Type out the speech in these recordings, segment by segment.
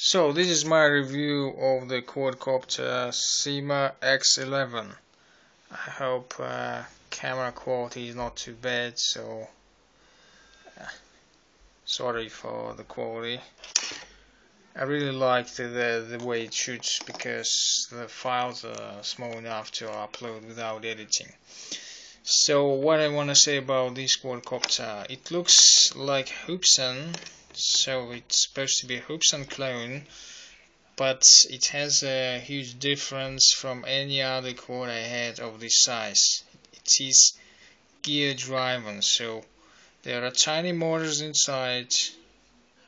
So this is my review of the quadcopter syma x11. I hope camera quality is not too bad, so sorry for the quality. I really like the way it shoots because the files are small enough to upload without editing. So what I want to say about this quadcopter, it looks like hubsan, so it's supposed to be a hubsan clone, but it has a huge difference from any other quad I had of this size. It is gear driven, so there are tiny motors inside,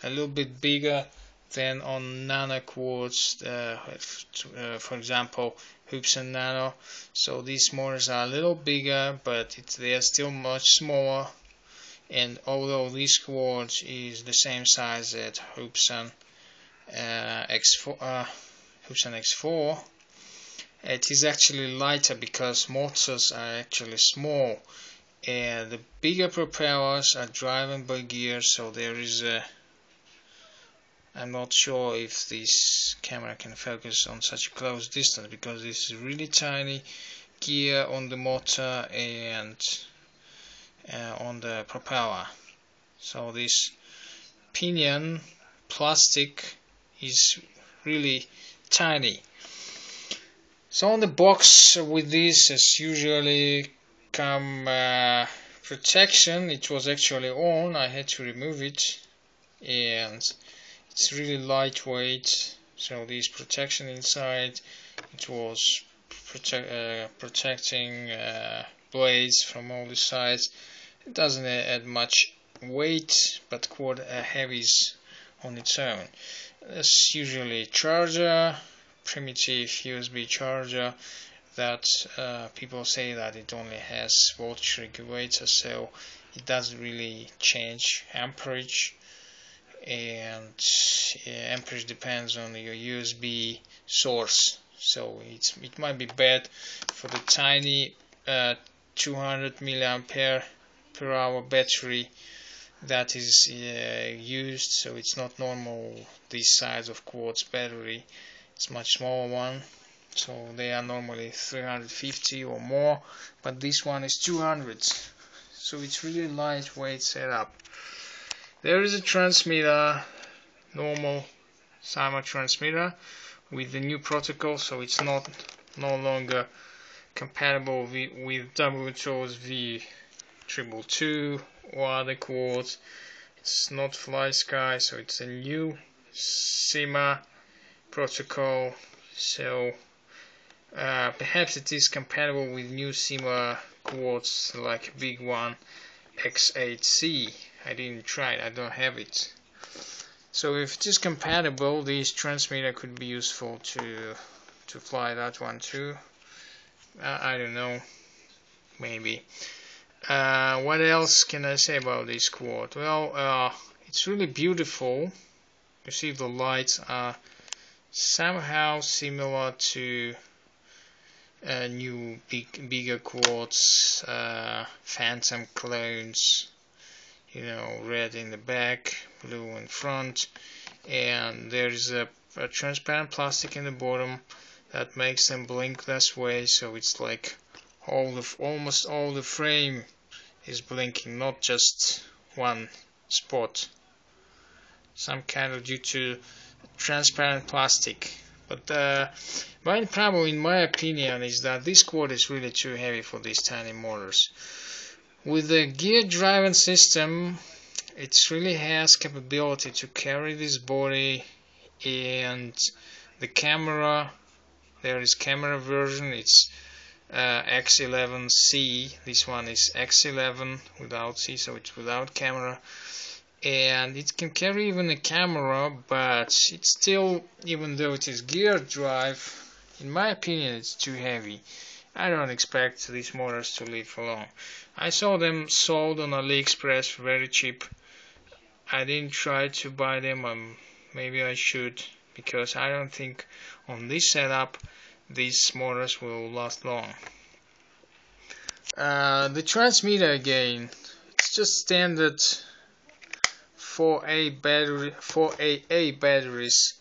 a little bit bigger than on nano quads, for example hubsan nano. So these motors are a little bigger, but they are still much smaller, and although this quad is the same size as hubsan X4, it is actually lighter because motors are actually small, and the bigger propellers are driven by gears. So there is a, I'm not sure if this camera can focus on such a close distance because this is really tiny gear on the motor and on the propeller. So this pinion plastic is really tiny. So on the box with this, as usually, come protection. It was actually on, I had to remove it, and it's really lightweight. So this protection inside, it was protecting blades from all the sides. It doesn't add much weight, but quite heavies on its own. As usually, charger, primitive USB charger that people say that it only has voltage regulator, so it doesn't really change amperage, and amperage depends on your USB source. So it might be bad for the tiny 200 milliampere per hour battery that is used. So it's not normal this size of quartz battery, it's much smaller one, so they are normally 350 or more, but this one is 200, so it's really lightweight setup. There is a transmitter, normal syma transmitter with the new protocol, so it's no longer compatible with WTOS V222 or other quads. It's not FlySky, so it's a new syma protocol. So perhaps it is compatible with new syma quads like a big one, x8C. I didn't try it, I don't have it. So if it is compatible, this transmitter could be useful to fly that one too. I don't know, maybe. What else can I say about this quad? Well, it's really beautiful. You see the lights are somehow similar to new bigger quads, phantom clones, you know, red in the back, blue in front, and there's a transparent plastic in the bottom that makes them blink this way, so it's like almost all the frame is blinking, not just one spot, some kind of due to transparent plastic. But the main problem, in my opinion, is that this quad is really too heavy for these tiny motors. With the gear driven system, it really has capability to carry this body, and the camera, there is camera version, it's x11C. This one is x11 without C, so it's without camera, and it can carry even a camera, but it's still, even though it is gear drive, in my opinion it's too heavy. I don't expect these motors to live for long. I saw them sold on AliExpress very cheap. I didn't try to buy them, maybe I should, because I don't think on this setup these motors will last long. The transmitter, again, it's just standard 4AA batteries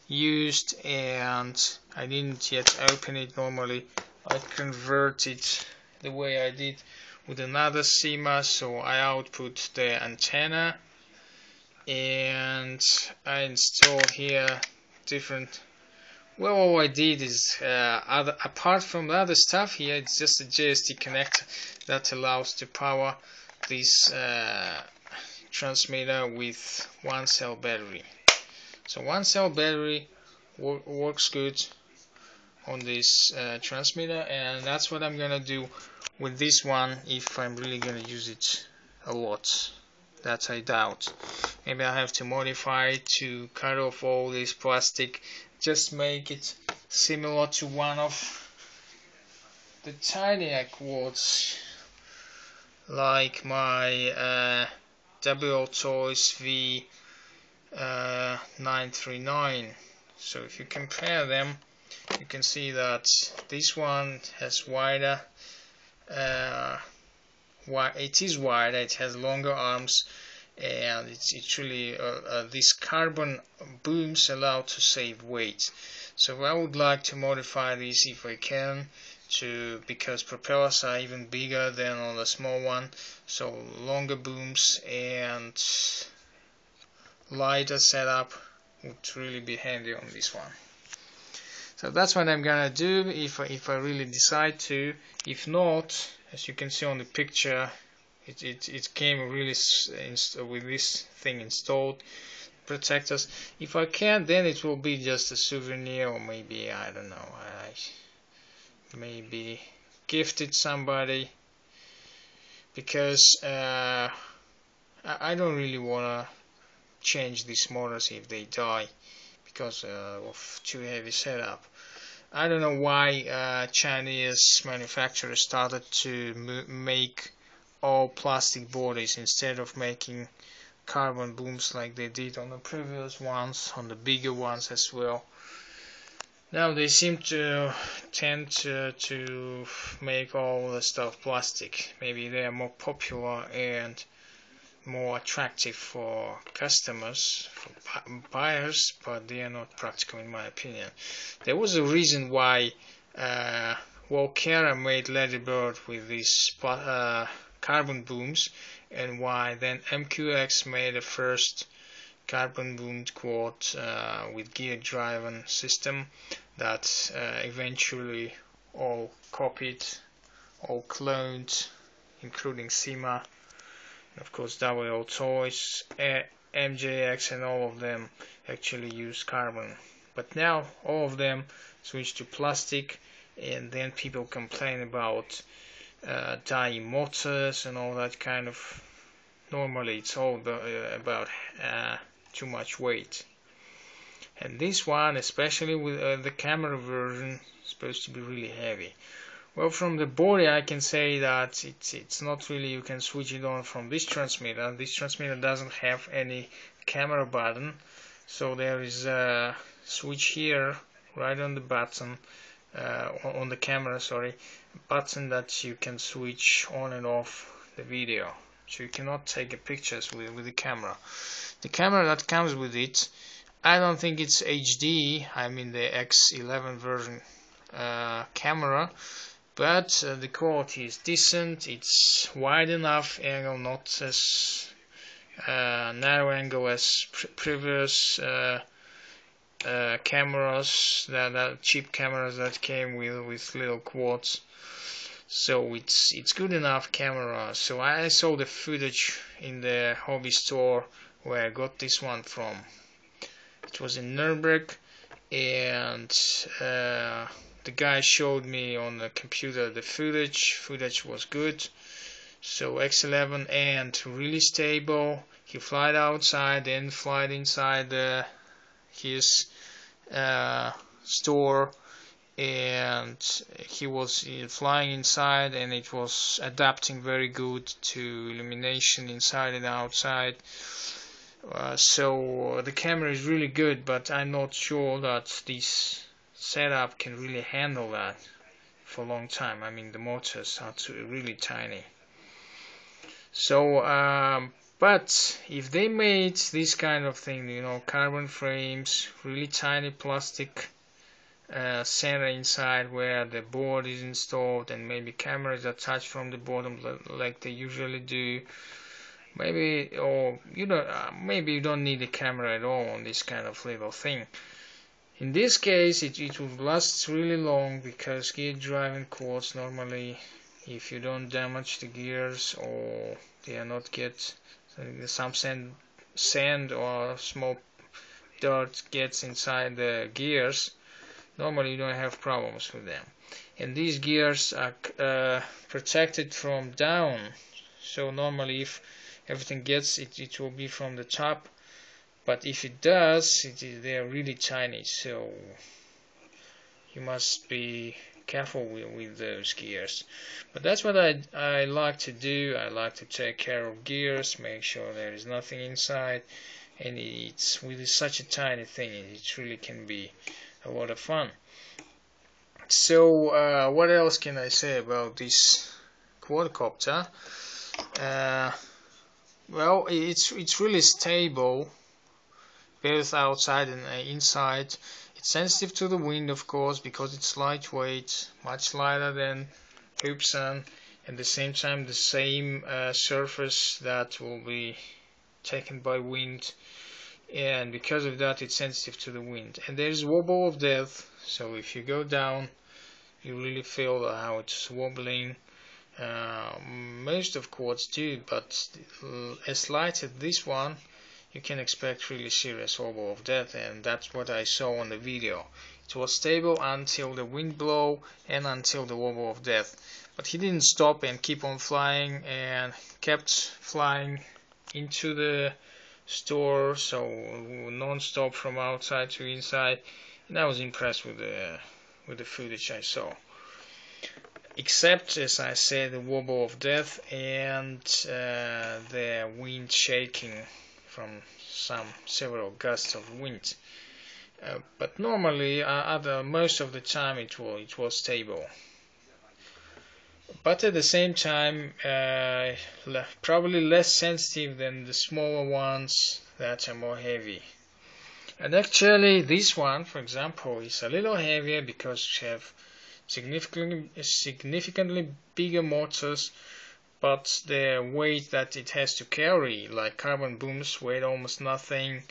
used, and I didn't yet open it. Normally I convert it the way I did with another syma, so I output the antenna and I install here different. Well, all I did is apart from the other stuff here, it's just a JST connector that allows to power this transmitter with 1-cell battery. So 1-cell battery works good on this transmitter, and that's what I'm gonna do with this one if I'm really gonna use it a lot. That I doubt. Maybe I have to modify it to cut off all this plastic, just make it similar to one of the tiny quartz, like my WL Toys V939. So if you compare them, you can see that this one has wider, it is wider, it has longer arms, and it's really these carbon booms allow to save weight. So I would like to modify this if I can, because propellers are even bigger than on the small one, so longer booms and lighter setup would really be handy on this one. So that's what I'm gonna do if I really decide to. If not, as you can see on the picture, it came really with this thing installed, protectors. If I can, then it will be just a souvenir, or maybe, I don't know, maybe gift it somebody, because I don't really wanna change these motors if they die because of too heavy setup. I don't know why Chinese manufacturers started to make all plastic bodies instead of making carbon booms like they did on the previous ones, on the bigger ones as well. Now they seem to tend to make all the stuff plastic. Maybe they are more popular and more attractive for customers, for buyers, but they are not practical in my opinion. There was a reason why Volcara made Ladybird with these carbon booms, and why then MQX made the first carbon boomed quad with gear driven system that eventually all copied, all cloned, including syma. Of course, WL Toys, MJX, and all of them actually use carbon. But now all of them switch to plastic, and then people complain about dying motors and all that kind of. Normally it's all about too much weight. And this one, especially with the camera version, is supposed to be really heavy. Well, from the body I can say that it's not really, you can switch it on from this transmitter. This transmitter doesn't have any camera button, so there is a switch here right on the button, on the camera, sorry, button that you can switch on and off the video. So you cannot take pictures with the camera. The camera that comes with it, I don't think it's HD, I mean the x11 version camera, but the quality is decent. It's wide enough angle, not as narrow angle as previous cameras, that cheap cameras that came with little quads. So it's good enough camera. So I saw the footage in the hobby store where I got this one from. It was in Nuremberg, and the guy showed me on the computer the footage. Footage was good. So x11 and really stable. He flied outside, then flied inside his store, and he was flying inside, and it was adapting very good to illumination inside and outside. So the camera is really good, but I'm not sure that this setup can really handle that for a long time. I mean, the motors are really tiny. So But if they made this kind of thing, you know, carbon frames, really tiny plastic center inside where the board is installed, and maybe cameras attached from the bottom like they usually do, maybe, or you know, maybe you don't need a camera at all on this kind of little thing. In this case, it will last really long, because gear driving quads normally, if you don't damage the gears or they are not get some sand or small dirt gets inside the gears, normally you don't have problems with them. And these gears are protected from down, so normally if everything gets it will be from the top. But if it does, they are really tiny, so you must be careful with those gears. But that's what I like to do. I like to take care of gears, make sure there is nothing inside, and it's with such a tiny thing, it really can be a lot of fun. So what else can I say about this quadcopter? Well, it's really stable, both outside and inside. It's sensitive to the wind, of course, because it's lightweight, much lighter than hubsan, at the same time the same surface that will be taken by wind, and because of that it's sensitive to the wind. And there's wobble of death, so if you go down you really feel how it's wobbling. Most of quads do, but as light as this one, you can expect really serious wobble of death, and that's what I saw on the video. It was stable until the wind blow and until the wobble of death, but he didn't stop and keep on flying, and kept flying into the store, so non-stop from outside to inside, and I was impressed with the footage I saw. Except, as I said, the wobble of death and the wind shaking from several gusts of wind. But normally, most of the time, it was stable. But at the same time, probably less sensitive than the smaller ones that are more heavy. And actually, this one, for example, is a little heavier because we have significantly bigger motors, but the weight that it has to carry, like carbon booms, weigh almost nothing,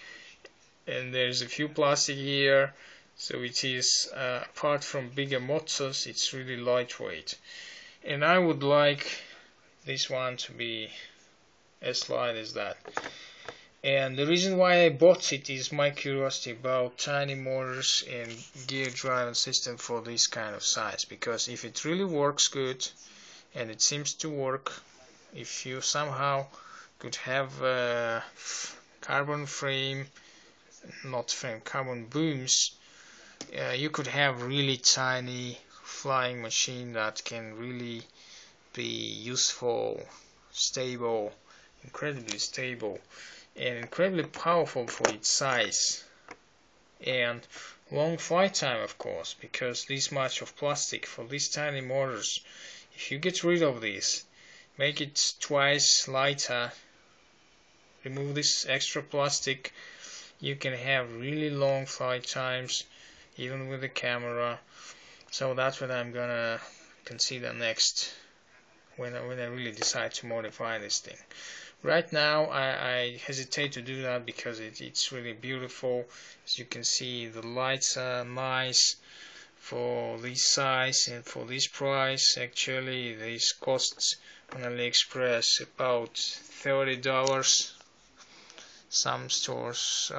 and there's a few plastic here, so it is apart from bigger motors, it's really lightweight. And I would like this one to be as light as that. And the reason why I bought it is my curiosity about tiny motors and gear driving system for this kind of size. Because if it really works good, and it seems to work, if you somehow could have a carbon frame, not frame, carbon booms, you could have really tiny flying machine that can really be useful, stable, incredibly stable, and incredibly powerful for its size, and long flight time, of course, because this much of plastic for these tiny motors, if you get rid of this, make it twice lighter, remove this extra plastic, you can have really long flight times even with the camera. So that's what I'm gonna consider next when I really decide to modify this thing. Right now I hesitate to do that because it's really beautiful. As you can see, the lights are nice for this size and for this price. Actually, this costs on AliExpress about $30. Some stores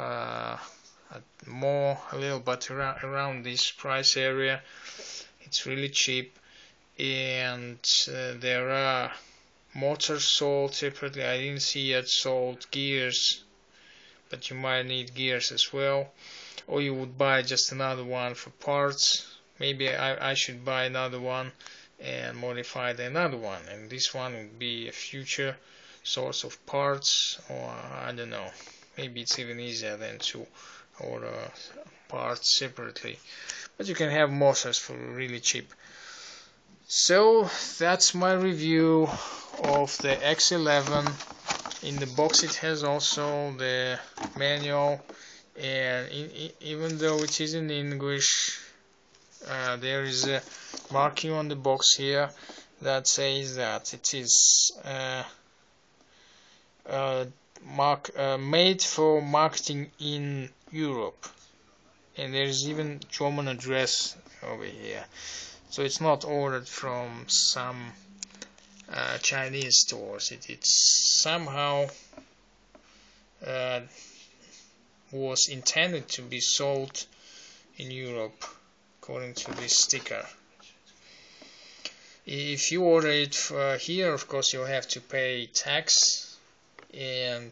more, a little, but around this price area. It's really cheap, and there are motors sold separately. I didn't see yet sold gears, but you might need gears as well, or you would buy just another one for parts. Maybe I should buy another one and modify another one, and this one would be a future source of parts, or I don't know, maybe it's even easier than to order parts separately, but you can have motors for really cheap. So that's my review of the X11 In the box it has also the manual, and even though it is in English, there is a marking on the box here that says that it is made for marketing in Europe, and there is even German address over here, so it's not ordered from some Chinese stores. It's somehow was intended to be sold in Europe, according to this sticker. If you order it here, of course you'll have to pay tax, and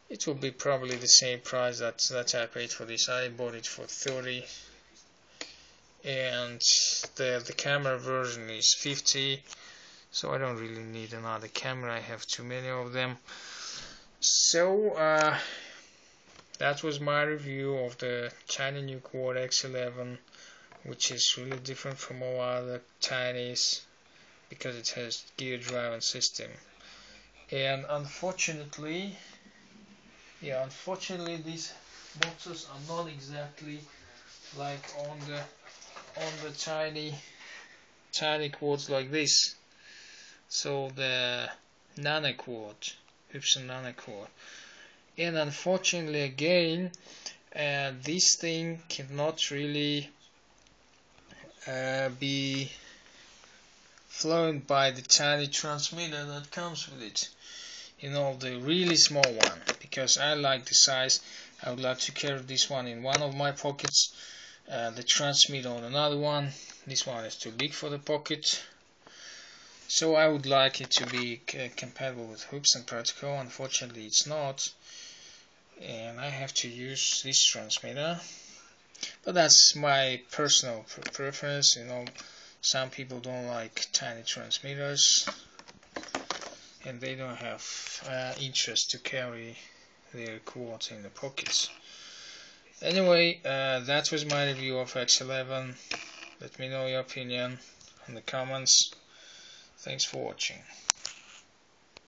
it will be probably the same price that I paid for this. I bought it for 30, and the camera version is 50, so I don't really need another camera. I have too many of them. So that was my review of the China New Quad X11, which is really different from all other Chinese because it has gear driving system. And unfortunately these boxes are not exactly like on the tiny quads like this. So the nano quad, hubsan nano quad, and unfortunately again this thing cannot really be flown by the tiny transmitter that comes with it, you know, the really small one, because I like the size. I would like to carry this one in one of my pockets, the transmitter on another one. This one is too big for the pocket, so I would like it to be compatible with hubsan protocol. Unfortunately it's not, and I have to use this transmitter, but that's my personal preference. You know, some people don't like tiny transmitters, and they don't have interest to carry their quads in the pockets. Anyway, that was my review of X11. Let me know your opinion in the comments. Thanks for watching.